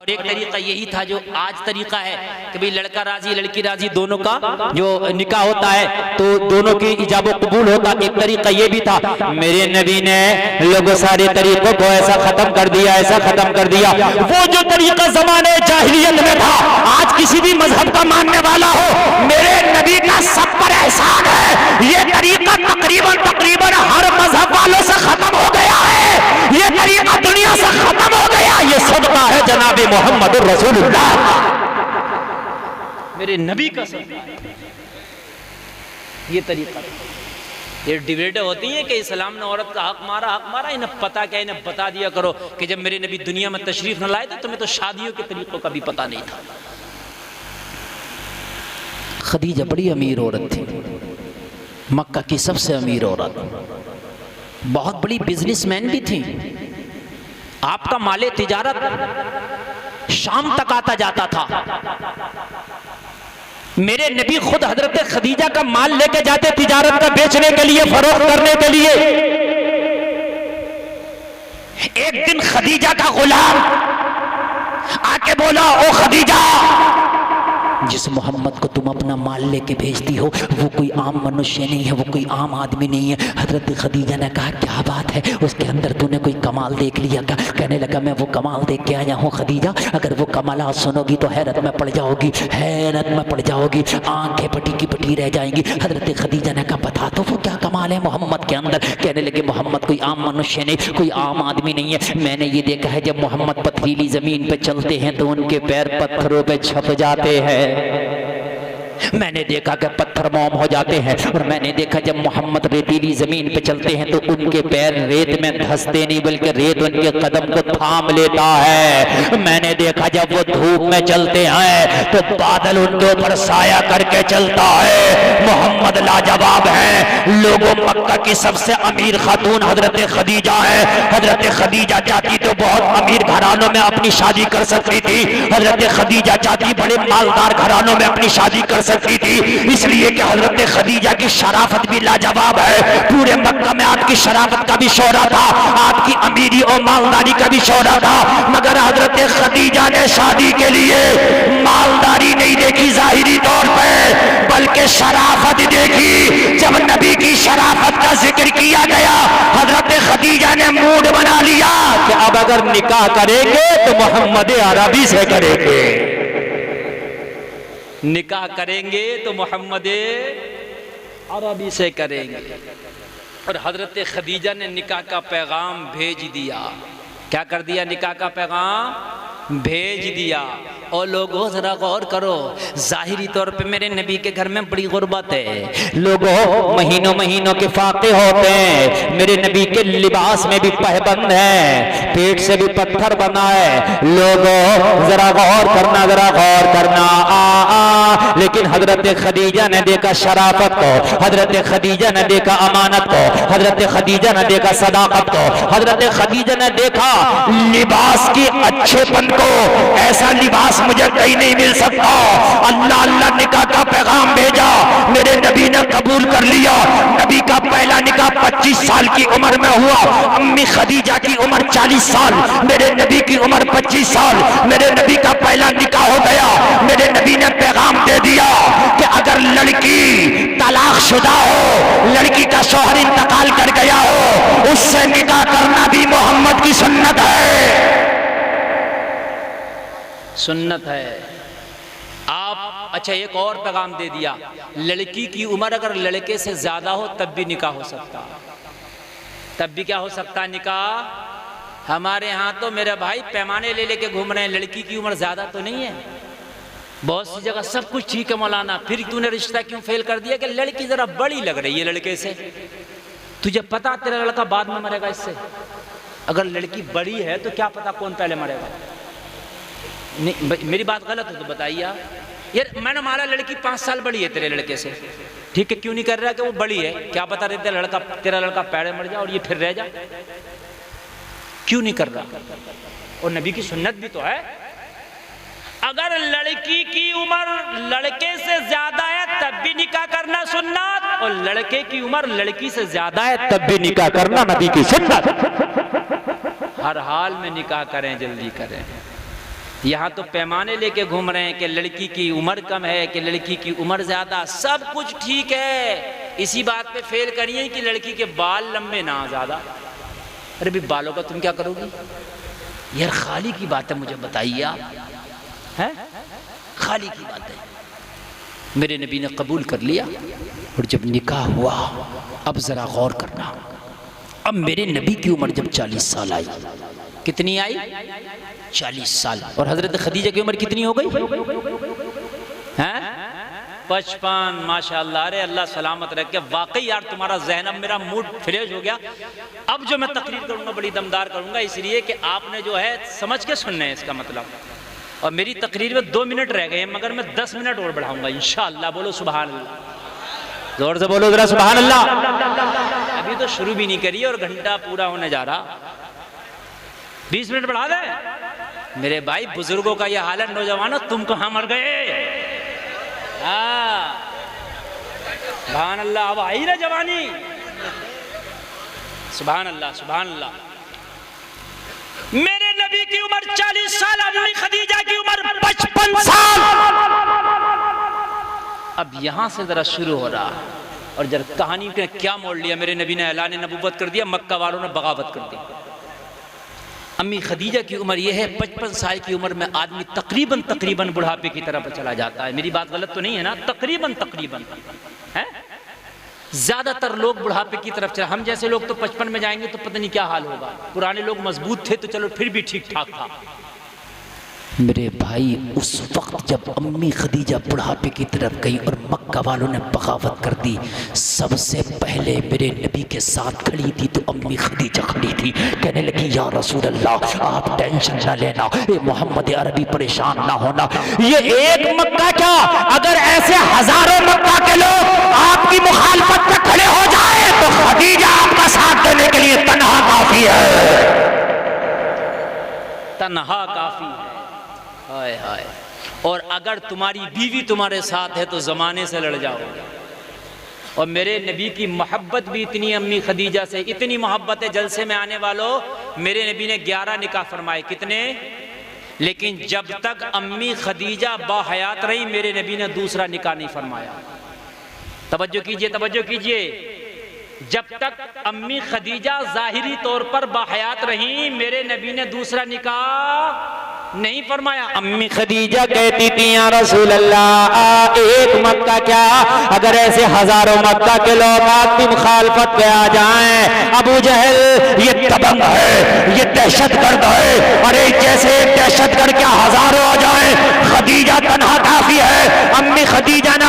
और एक तरीका यही था जो आज तरीका है कि भाई लड़का राजी लड़की राजी दोनों का जो निकाह होता है तो दोनों की इजाबो कबूल होता। एक तरीका ये भी था, मेरे नबी ने लोगों सारे तरीकों को ऐसा खत्म कर दिया, ऐसा खत्म कर दिया। वो जो तरीका जमाने जाहिलियत में था, आज किसी भी मजहब का मानने वाला हो, मेरे नबी का सब पर एहसान है। ये तरीका तकरीबन तकरीबन हर मजहब वालों से खत्म हो गया है, ये तरीका दुनिया से खत्म हो गया। ये सदका है जनाबे मोहम्मद रसूलुल्लाह, मेरे नबी का सदका। ये तरीका, ये डिबेटें होती हैं कि इस्लाम ने औरत का हक मारा, इन्हें पता क्या, इन्हें बता दिया करो कि जब मेरे नबी दुनिया में तशरीफ न लाए थे तुम्हें तो शादियों के तरीकों का भी पता नहीं था। खदीजा बड़ी अमीर औरत थी, मक्का की सबसे अमीर औरत, बहुत बड़ी बिजनेसमैन भी थी। आपका माले तिजारत शाम तक आता जाता था। मेरे नबी खुद हजरत खदीजा का माल लेके जाते तिजारत का बेचने के लिए, फरोख्त करने के लिए। एक दिन खदीजा का गुलाम आके बोला, ओ खदीजा, जिस मोहम्मद को तुम अपना माल लेके भेजती हो वो कोई आम मनुष्य नहीं है, वो कोई आम आदमी नहीं है। हजरत खदीजा ने कहा, क्या बात है, उसके अंदर तूने कोई कमाल देख लिया क्या? कहने लगा, मैं वो कमाल देख के आया हूँ खदीजा, अगर वो कमाल सुनोगी तो हैरत में पड़ जाओगी, हैरत में पड़ जाओगी, आंखें पटी की पटी रह जाएंगी। हजरत खदीजा ने कहा, बता तो वो क्या कमाल है मोहम्मद के अंदर? कहने लगे, मोहम्मद कोई आम मनुष्य नहीं, कोई आम आदमी नहीं है। मैंने ये देखा है जब मोहम्मद पथरीली जमीन पे चलते हैं तो उनके पैर पत्थरों पे छप जाते हैं। मैंने देखा कि पत्थर मोम हो जाते हैं, और मैंने देखा जब मोहम्मद रेतीली जमीन पे चलते हैं तो उनके पैर रेत में धंसते नहीं बल्कि रेत उनके कदम को थाम लेता है। मैंने देखा जब वो धूप में चलते हैं तो बादल उनके ऊपर साया करके चलता है। मोहम्मद लाजवाब है। लोगों, मक्का की सबसे अमीर खातून हजरत खदीजा है। हजरत खदीजा चाहती तो बहुत अमीर घरानों में अपनी शादी कर सकती थी, हजरत खदीजा चाहती बड़े मालदार घरानों में अपनी शादी कर सकती थी, इसलिए कि हजरत खदीजा की शराफत भी लाजवाब है। पूरे मक्का में आपकी शराफत का भी शोरा था, आपकी अमीरी और मालदारी का भी शोरा था, मगर हजरत खदीजा ने शादी के लिए मालदारी नहीं देखी जाहिरी तौर पे, बल्कि शराफत देखी। जब नबी की शराफत का जिक्र किया गया, हजरत खदीजा ने मूड बना लिया कि अब अगर निकाह करेंगे तो मोहम्मद अरबी से करेंगे, निकाह करेंगे तो मोहम्मद अरबी से करेंगे। और हजरत खदीजा ने निकाह का पैगाम भेज दिया। क्या कर दिया? निकाह का पैगाम भेज दिया। और लोगों जरा गौर करो, जाहिरी तौर पे मेरे नबी के घर में बड़ी गुर्बत है, लोगों महीनों महीनों के फाके होते हैं, मेरे नबी के लिबास में भी पहबंद है, पेट से भी पत्थर बना है। लोगों जरा गौर करना, जरा गौर करना। लेकिन हजरत खदीजा ने देखा शराफत को, हजरत खदीजा ने देखा अमानत को, हजरत खदीजा ने देखा सदाकत को, हजरत खदीजा ने देखा लिबास की अच्छेपन को। ऐसा लिबास मुझे कहीं नहीं मिल सकता। अल्लाह अल्लाह निकाह का पैगाम भेजा, मेरे नबी ने कबूल कर लिया। नबी का पहला निकाह 25 साल की उम्र में हुआ। अम्मी खदीजा की उम्र 40 साल, मेरे नबी की उम्र 25 साल। मेरे नबी का पहला निकाह हो गया। मेरे नबी ने पैगाम दे दिया कि अगर लड़की तलाक शुदा हो, लड़की का शौहर इंतकाल कर गया हो, उससे निकाह करना भी मोहम्मद की सुन्नत है, सुन्नत है। आप अच्छा एक और पैगाम दे दिया, लड़की की उम्र अगर लड़के से ज्यादा हो तब भी निकाह हो सकता, तब भी क्या हो सकता निकाह। हमारे यहाँ तो मेरे भाई पैमाने ले लेके घूम रहे हैं, लड़की की उम्र ज्यादा तो नहीं है, बहुत सी जगह सब कुछ ठीक है मौलाना, फिर तूने रिश्ता क्यों फेल कर दिया कि लड़की जरा बड़ी लग रही है लड़के से। तुझे पता तेरा लड़का बाद में मरेगा इससे, अगर लड़की बड़ी है तो क्या पता कौन पहले मरेगा। नहीं, मेरी बात गलत हो तो बताइए यार। मैंने मारा लड़की 5 साल बड़ी है तेरे लड़के से, ठीक है, क्यों नहीं कर रहा कि वो बड़ी है, क्या पता रे तेरा लड़का पहले मर जाए और ये फिर रह जाए, क्यों नहीं कर रहा? और नबी की सुन्नत भी तो है, अगर लड़की की उम्र लड़के से ज्यादा है तब भी निकाह करना सुन्नत, और लड़के की उम्र लड़की से ज्यादा है तब भी निकाह करना नबी की सुन्नत। हर हाल में निकाह करें, जल्दी करें। यहाँ तो पैमाने लेके घूम रहे हैं कि लड़की की उम्र कम है कि लड़की की उम्र ज़्यादा, सब कुछ ठीक है, इसी बात पे फेल करिए कि लड़की के बाल लंबे ना ज़्यादा। अरे भी बालों का तुम क्या करोगी यार, खाली की बात है, मुझे बताइए आप, हैं खाली की बात है। मेरे नबी ने कबूल कर लिया और जब निकाह हुआ, अब ज़रा गौर करना, अब मेरे नबी की उम्र जब 40 साल आई, कितनी आई 40 साल, और हज़रत खदीजा की उम्र कितनी हो गई हैं 55। माशाअल्लाह, अरे अल्लाह सलामत रखे। वाकई यार तुम्हारा ज़हन, अब मेरा मूड फ्रेश हो गया। अब जो मैं तकरीर करूँगा बड़ी दमदार करूँगा, इसलिए कि आपने जो है समझ के सुनना है इसका मतलब। और मेरी तकरीर में 2 मिनट रह गए हैं, मगर मैं 10 मिनट और बढ़ाऊँगा इंशाअल्लाह। बोलो सुभान अल्लाह, जोर से बोलो ज़रा सुभान अल्लाह। अभी तो शुरू भी नहीं करी और घंटा पूरा होने जा रहा, 20 मिनट बढ़ा दे मेरे भाई। बुजुर्गों का यह हाल है, नौजवानों तुम कहाँ मर गए। सुभान अल्लाह, अब आई ना जवानी। सुभान अल्लाह, सुभान अल्लाह। मेरे नबी की उम्र 40 साल, अम्मी खदीजा की उम्र 55 साल। अब यहां से जरा शुरू हो रहा, और जरा कहानी ने क्या मोड़ लिया। मेरे नबी ने ऐलान नबूवत कर दिया, मक्का वालों ने बगावत कर दी। अम्मी खदीजा की उम्र यह है 55 साल की उम्र में आदमी तकरीबन बुढ़ापे की तरफ चला जाता है। मेरी बात गलत तो नहीं है ना? तकरीबन है। ज्यादातर लोग बुढ़ापे की तरफ चला, हम जैसे लोग तो 55 में जाएंगे तो पता नहीं क्या हाल होगा। पुराने लोग मजबूत थे तो चलो फिर भी ठीक ठाक था। मेरे भाई, उस वक्त जब अम्मी खदीजा बुढ़ापे की तरफ गई और मक्का वालों ने बगावत कर दी, सबसे पहले मेरे नबी के साथ खड़ी थी तो अम्मी खदीजा खड़ी थी। कहने लगी, या रसूल अल्लाह, आप टेंशन ना लेना, ये मोहम्मद अरबी परेशान ना होना। ये एक मक्का क्या, अगर ऐसे हजारों मक्का के लोग आपकी मुखालफत में खड़े हो जाए तो खदीजा आपका साथ देने के लिए तन्हा काफी है, तन्हा काफी है। हाय हाय। और अगर तुम्हारी बीवी तुम्हारे साथ है तो ज़माने से लड़ जाओगे। और मेरे नबी की मोहब्बत भी इतनी, अम्मी खदीजा से इतनी मोहब्बत है, जलसे में आने वालों, मेरे नबी ने 11 निकाह फरमाए। कितने? लेकिन जब तक अम्मी खदीजा बाहयात रही, मेरे नबी ने दूसरा निकाह नहीं फरमाया। तवज्जो कीजिए, तवज्जो कीजिए। जब तक अम्मी खदीजा ज़ाहिरी तौर पर बाहयात रही, मेरे नबी ने दूसरा निकाह नहीं फरमाया। अम्मी खदीजा कहती थी, या रसूल अल्लाह, एक मक्का क्या, अगर ऐसे हजारों मक्का के लोग आपकी मुखालफत पे आ जाएं। अबू जहल ये दबंग है, ये दहशतगर्द है, अरे जैसे दहशतगर्द क्या हजारों आ जाएं, खदीजा तन्हा काफी है। अम्मी खदीजा ने